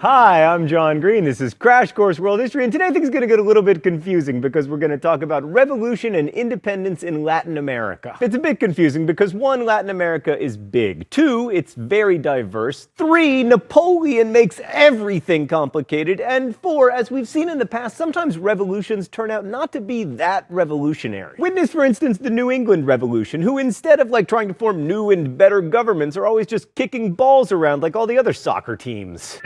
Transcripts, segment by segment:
Hi, I'm John Green. This is Crash Course World History, and today things are going to get a little bit confusing because we're going to talk about revolution and independence in Latin America. It's a bit confusing because 1, Latin America is big. 2, it's very diverse. 3, Napoleon makes everything complicated. And 4, as we've seen in the past, sometimes revolutions turn out not to be that revolutionary. Witness, for instance, the New England Revolution, who instead of trying to form new and better governments are always just kicking balls around like all the other soccer teams.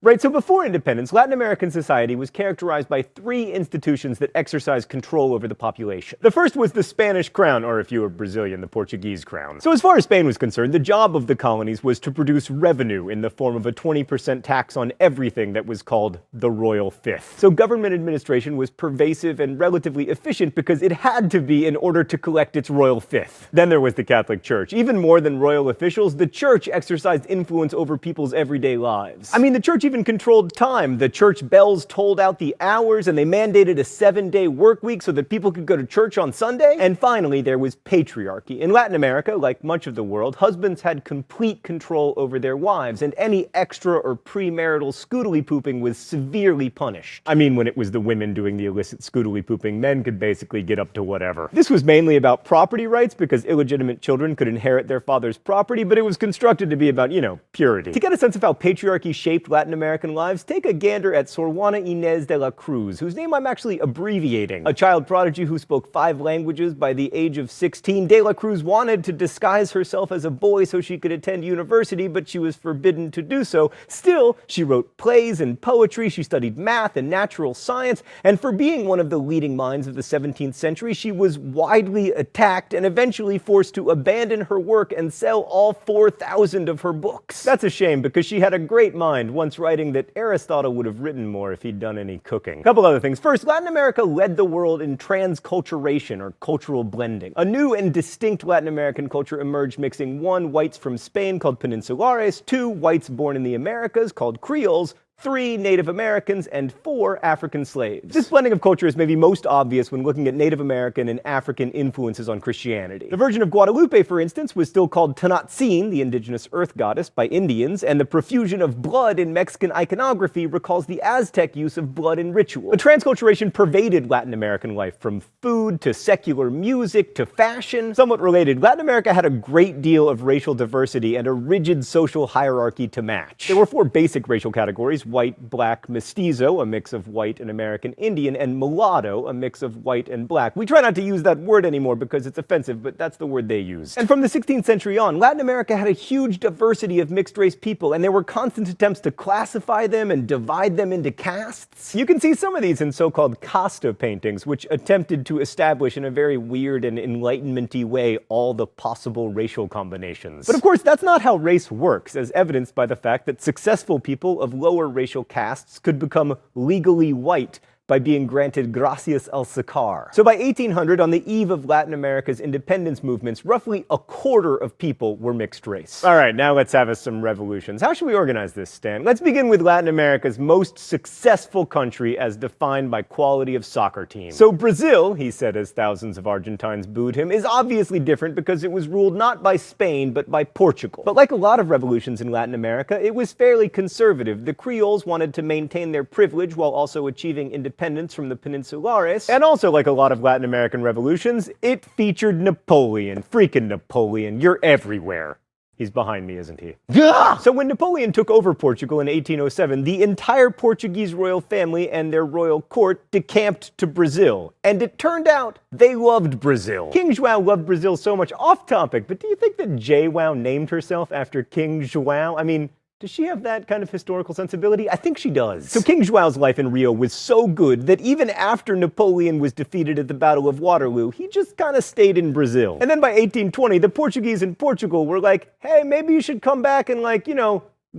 Right, so before independence, Latin American society was characterized by 3 institutions that exercised control over the population. The first was the Spanish crown, or if you were Brazilian, the Portuguese crown. So as far as Spain was concerned, the job of the colonies was to produce revenue in the form of a 20% tax on everything that was called the royal fifth. So government administration was pervasive and relatively efficient because it had to be in order to collect its royal fifth. Then there was the Catholic Church. Even more than royal officials, the church exercised influence over people's everyday lives. I mean, the church even controlled time. The church bells tolled out the hours, and they mandated a 7-day work week so that people could go to church on Sunday. And finally, there was patriarchy. In Latin America, like much of the world, husbands had complete control over their wives, and any extra or premarital scootily pooping was severely punished. I mean, when it was the women doing the illicit scootily pooping, men could basically get up to whatever. This was mainly about property rights because illegitimate children could inherit their father's property, but it was constructed to be about, purity. To get a sense of how patriarchy shaped Latin American lives, take a gander at Sor Juana Inés de la Cruz, whose name I'm actually abbreviating. A child prodigy who spoke 5 languages by the age of 16, de la Cruz wanted to disguise herself as a boy so she could attend university, but she was forbidden to do so. Still, she wrote plays and poetry, she studied math and natural science, and for being one of the leading minds of the 17th century, she was widely attacked and eventually forced to abandon her work and sell all 4,000 of her books. That's a shame because she had a great mind, once writing that Aristotle would have written more if he'd done any cooking. A couple other things. First, Latin America led the world in transculturation, or cultural blending. A new and distinct Latin American culture emerged mixing 1, whites from Spain called Peninsulares, 2, whites born in the Americas called Creoles, 3, Native Americans, and 4, African slaves. This blending of culture is maybe most obvious when looking at Native American and African influences on Christianity. The Virgin of Guadalupe, for instance, was still called Tenochtitlan, the indigenous earth goddess, by Indians, and the profusion of blood in Mexican iconography recalls the Aztec use of blood in ritual. The transculturation pervaded Latin American life, from food to secular music to fashion. Somewhat related, Latin America had a great deal of racial diversity and a rigid social hierarchy to match. There were 4 basic racial categories: white, black, mestizo, a mix of white and American Indian, and mulatto, a mix of white and black. We try not to use that word anymore because it's offensive, but that's the word they use. And from the 16th century on, Latin America had a huge diversity of mixed-race people, and there were constant attempts to classify them and divide them into castes. You can see some of these in so-called casta paintings, which attempted to establish in a very weird and enlightenment-y way all the possible racial combinations. But of course, that's not how race works, as evidenced by the fact that successful people of lower racial castes could become legally white by being granted gracias al sacar. So by 1800, on the eve of Latin America's independence movements, roughly a quarter of people were mixed race. All right, now let's have us some revolutions. How should we organize this, Stan? Let's begin with Latin America's most successful country as defined by quality of soccer team. So Brazil, he said as thousands of Argentines booed him, is obviously different because it was ruled not by Spain, but by Portugal. But like a lot of revolutions in Latin America, it was fairly conservative. The Creoles wanted to maintain their privilege while also achieving independence from the Peninsulares, and also like a lot of Latin American revolutions, it featured Napoleon. Freaking Napoleon, you're everywhere. He's behind me, isn't he? Gah! So when Napoleon took over Portugal in 1807, the entire Portuguese royal family and their royal court decamped to Brazil. And it turned out they loved Brazil. King João loved Brazil so much. Off topic, but do you think that JWoww named herself after King João? I mean, does she have that kind of historical sensibility? I think she does. So King João's life in Rio was so good that even after Napoleon was defeated at the Battle of Waterloo, he just kind of stayed in Brazil. And then by 1820, the Portuguese in Portugal were like, hey, maybe you should come back and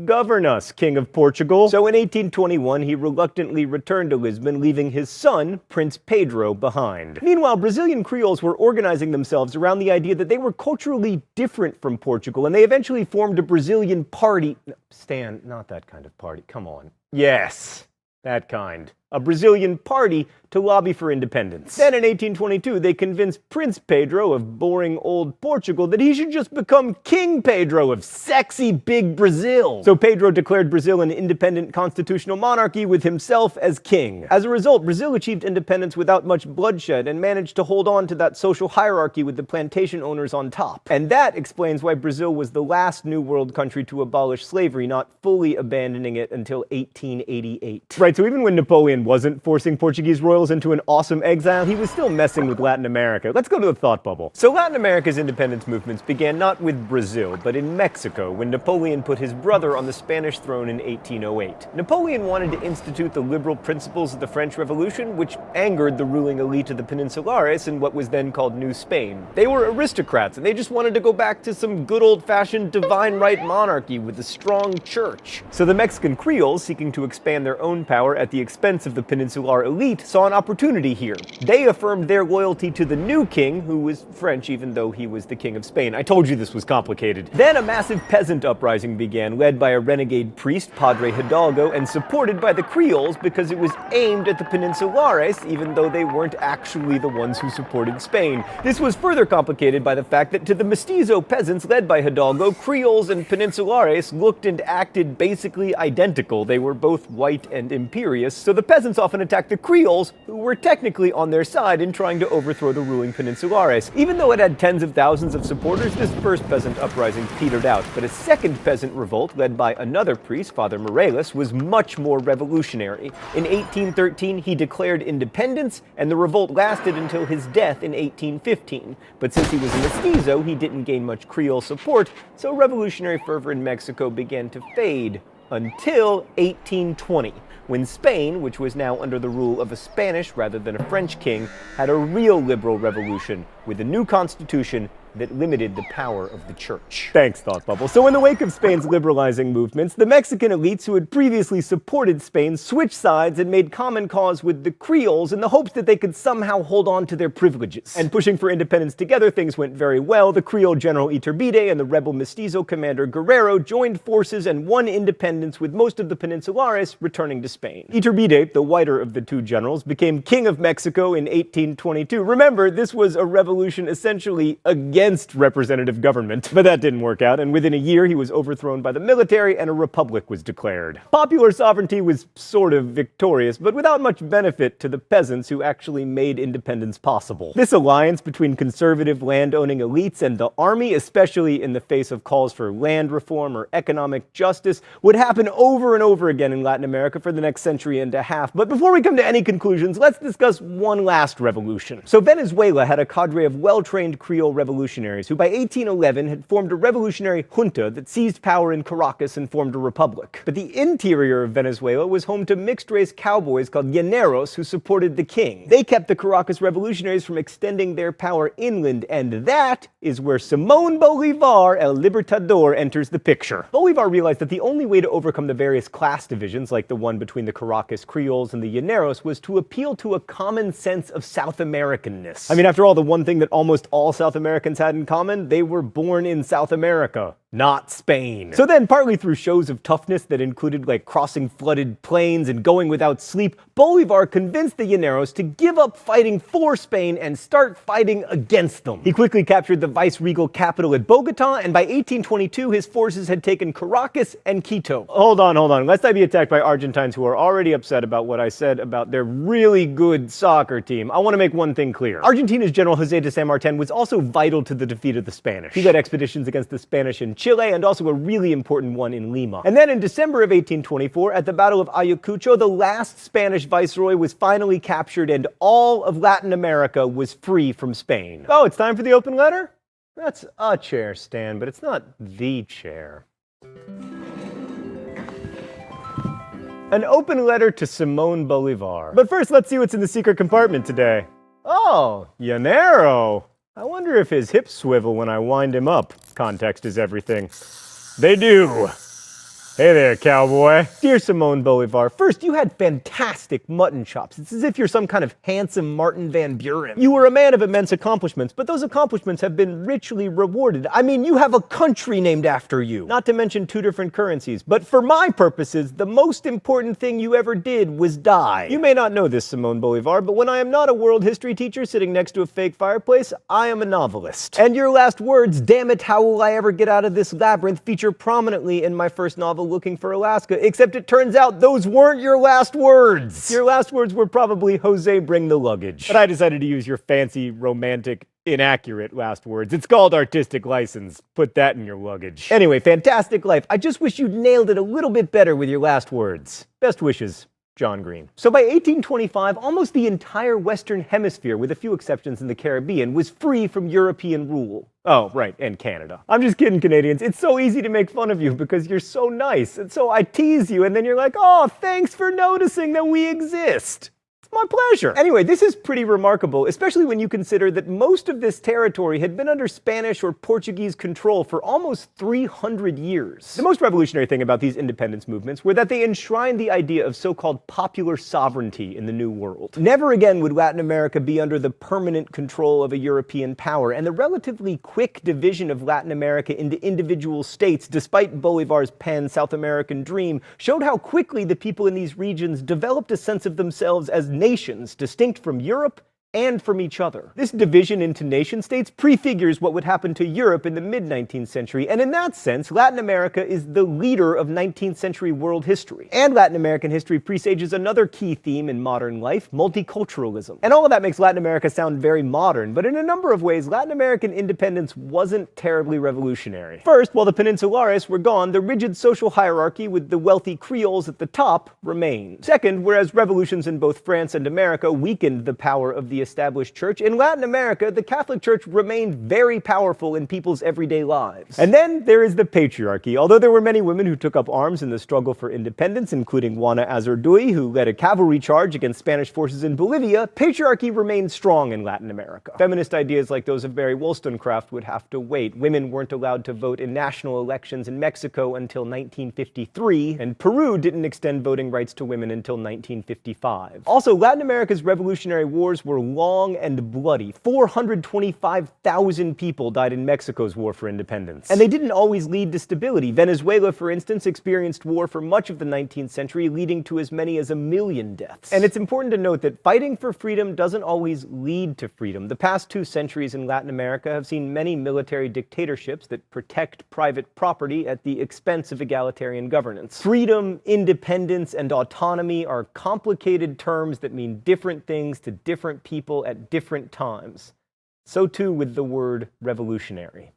govern us, King of Portugal. So in 1821, he reluctantly returned to Lisbon, leaving his son, Prince Pedro, behind. Meanwhile, Brazilian Creoles were organizing themselves around the idea that they were culturally different from Portugal, and they eventually formed a Brazilian party. No, Stan, not that kind of party. Come on. Yes, that kind. a Brazilian party, to lobby for independence. Then in 1822, they convinced Prince Pedro of boring old Portugal that he should just become King Pedro of sexy big Brazil. So Pedro declared Brazil an independent constitutional monarchy with himself as king. As a result, Brazil achieved independence without much bloodshed and managed to hold on to that social hierarchy with the plantation owners on top. And that explains why Brazil was the last New World country to abolish slavery, not fully abandoning it until 1888. Right, so even when Napoleon wasn't forcing Portuguese royals into an awesome exile, he was still messing with Latin America. Let's go to the thought bubble. So Latin America's independence movements began not with Brazil, but in Mexico, when Napoleon put his brother on the Spanish throne in 1808. Napoleon wanted to institute the liberal principles of the French Revolution, which angered the ruling elite of the Peninsulares in what was then called New Spain. They were aristocrats, and they just wanted to go back to some good old-fashioned divine right monarchy with a strong church. So the Mexican Creoles, seeking to expand their own power at the expense of the Peninsular elite, saw an opportunity here. They affirmed their loyalty to the new king, who was French even though he was the king of Spain. I told you this was complicated. Then a massive peasant uprising began, led by a renegade priest, Padre Hidalgo, and supported by the Creoles because it was aimed at the Peninsulares, even though they weren't actually the ones who supported Spain. This was further complicated by the fact that to the mestizo peasants led by Hidalgo, Creoles and Peninsulares looked and acted basically identical. They were both white and imperious, so the peasants often attacked the Creoles, who were technically on their side in trying to overthrow the ruling Peninsulares. Even though it had tens of thousands of supporters, this first peasant uprising petered out, but a second peasant revolt, led by another priest, Father Morelos, was much more revolutionary. In 1813, he declared independence, and the revolt lasted until his death in 1815. But since he was a mestizo, he didn't gain much Creole support, so revolutionary fervor in Mexico began to fade. Until 1820. When Spain, which was now under the rule of a Spanish rather than a French king, had a real liberal revolution with a new constitution that limited the power of the church. Thanks, Thought Bubble. So in the wake of Spain's liberalizing movements, the Mexican elites who had previously supported Spain switched sides and made common cause with the Creoles in the hopes that they could somehow hold on to their privileges. And pushing for independence together, things went very well. The Creole general Iturbide and the rebel mestizo commander Guerrero joined forces and won independence, with most of the Peninsulares returning to Spain. Iturbide, the whiter of the two generals, became king of Mexico in 1822. Remember, this was a revolution essentially against representative government. But that didn't work out, and within a year he was overthrown by the military and a republic was declared. Popular sovereignty was sort of victorious, but without much benefit to the peasants who actually made independence possible. This alliance between conservative land-owning elites and the army, especially in the face of calls for land reform or economic justice, would happen over and over again in Latin America for the next century and a half. But before we come to any conclusions, let's discuss one last revolution. So Venezuela had a cadre of well-trained Creole revolutionaries who by 1811 had formed a revolutionary junta that seized power in Caracas and formed a republic. But the interior of Venezuela was home to mixed-race cowboys called llaneros who supported the king. They kept the Caracas revolutionaries from extending their power inland, and that is where Simón Bolívar, El Libertador, enters the picture. Bolívar realized that the only way to overcome the various class divisions, like the one between the Caracas Creoles and the llaneros, was to appeal to a common sense of South Americanness. I mean, after all, the one thing that almost all South Americans had in common, they were born in South America, not Spain. So then, partly through shows of toughness that included like crossing flooded plains and going without sleep, Bolívar convinced the llaneros to give up fighting for Spain and start fighting against them. He quickly captured the vice-regal capital at Bogota, and by 1822 his forces had taken Caracas and Quito. Hold on, lest I be attacked by Argentines who are already upset about what I said about their really good soccer team. I want to make one thing clear. Argentina's General José de San Martín was also vital to the defeat of the Spanish. He led expeditions against the Spanish in Chile, and also a really important one in Lima. And then in December of 1824, at the Battle of Ayacucho, the last Spanish viceroy was finally captured and all of Latin America was free from Spain. Oh, it's time for the open letter? That's a chair, Stan, but it's not the chair. An open letter to Simón Bolívar. But first, let's see what's in the secret compartment today. Oh, llanero. I wonder if his hips swivel when I wind him up. Context is everything. They do. Hey there, cowboy. Dear Simone Bolivar, first, you had fantastic mutton chops. It's as if you're some kind of handsome Martin Van Buren. You were a man of immense accomplishments, but those accomplishments have been richly rewarded. I mean, you have a country named after you. Not to mention 2 different currencies. But for my purposes, the most important thing you ever did was die. You may not know this, Simone Bolivar, but when I am not a world history teacher sitting next to a fake fireplace, I am a novelist. And your last words, "Damn it, how will I ever get out of this labyrinth," feature prominently in my first novel, Looking for Alaska, except it turns out those weren't your last words. Your last words were probably, "Jose, bring the luggage." But I decided to use your fancy, romantic, inaccurate last words. It's called artistic license. Put that in your luggage. Anyway, fantastic life. I just wish you'd nailed it a little bit better with your last words. Best wishes, John Green. So by 1825, almost the entire Western Hemisphere, with a few exceptions in the Caribbean, was free from European rule. Oh, right, and Canada. I'm just kidding, Canadians. It's so easy to make fun of you because you're so nice. And so I tease you, and then you're like, "Oh, thanks for noticing that we exist." My pleasure. Anyway, this is pretty remarkable, especially when you consider that most of this territory had been under Spanish or Portuguese control for almost 300 years. The most revolutionary thing about these independence movements were that they enshrined the idea of so-called popular sovereignty in the New World. Never again would Latin America be under the permanent control of a European power, and the relatively quick division of Latin America into individual states, despite Bolivar's pan-South American dream, showed how quickly the people in these regions developed a sense of themselves as nations distinct from Europe and from each other. This division into nation-states prefigures what would happen to Europe in the mid-19th century, and in that sense, Latin America is the leader of 19th century world history. And Latin American history presages another key theme in modern life, multiculturalism. And all of that makes Latin America sound very modern, but in a number of ways, Latin American independence wasn't terribly revolutionary. First, while the Peninsulares were gone, the rigid social hierarchy with the wealthy Creoles at the top remained. Second, whereas revolutions in both France and America weakened the power of the established church, in Latin America, the Catholic Church remained very powerful in people's everyday lives. And then there is the patriarchy. Although there were many women who took up arms in the struggle for independence, including Juana Azurduy, who led a cavalry charge against Spanish forces in Bolivia, patriarchy remained strong in Latin America. Feminist ideas like those of Mary Wollstonecraft would have to wait. Women weren't allowed to vote in national elections in Mexico until 1953, and Peru didn't extend voting rights to women until 1955. Also, Latin America's revolutionary wars were long and bloody. 425,000 people died in Mexico's war for independence. And they didn't always lead to stability. Venezuela, for instance, experienced war for much of the 19th century, leading to as many as 1 million deaths. And it's important to note that fighting for freedom doesn't always lead to freedom. The past 2 centuries in Latin America have seen many military dictatorships that protect private property at the expense of egalitarian governance. Freedom, independence, and autonomy are complicated terms that mean different things to different people at different times. So too with the word revolutionary.